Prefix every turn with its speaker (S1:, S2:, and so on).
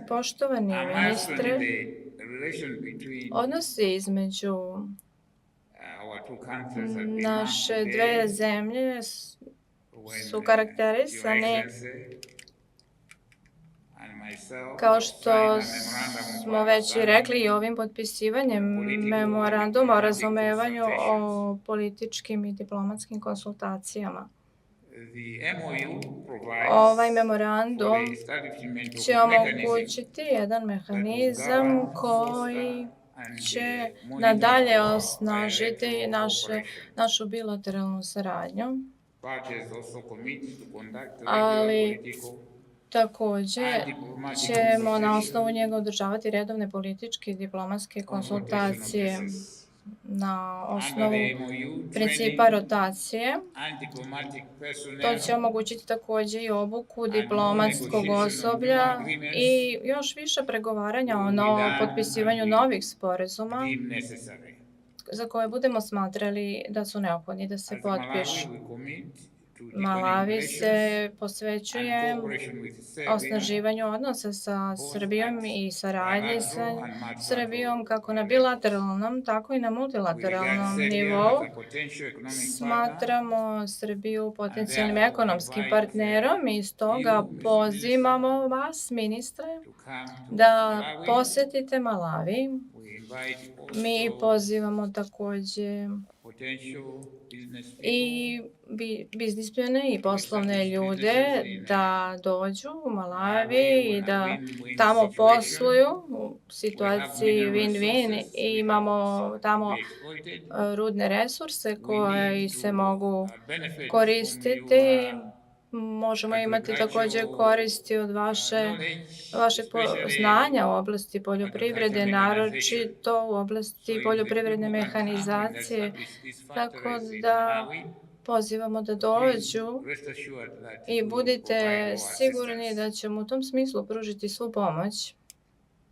S1: Poštovani ministre, odnosi između naše dve zemlje su karakterisani, kao što smo već i rekli, i ovim potpisivanjem memoranduma o razumevanju o političkim i diplomatskim konsultacijama. Ovaj memorandum će omogućiti jedan mehanizam koji će nadalje osnažiti našu bilateralnu saradnju, ali takođe ćemo na osnovu njega održavati redovne političke i diplomatske konsultacije na osnovu principa rotacije. To će omogućiti takođe i obuku diplomatskog osoblja i još više pregovaranja o potpisivanju novih sporazuma za koje budemo smatrali da su neophodni da se potpišu. Malawi se posvećuje osnaživanju odnosa sa Srbijom i saradnji sa Srbijom kako na bilateralnom, tako i na multilateralnom nivou. Smatramo Srbiju potencijalnim ekonomskim partnerom i stoga pozivamo vas, ministre, da posetite Malawi. Mi pozivamo takođe i biznismene i poslovne ljude da dođu u Malawi i da tamo posluju u situaciji win-win. Imamo tamo rudne resurse koji se mogu koristiti. Možemo imati takođe koristi od vašeg znanja u oblasti poljoprivrede, naročito u oblasti poljoprivredne mehanizacije, tako da pozivamo da dođu i budite sigurni da ćemo u tom smislu pružiti svu pomoć.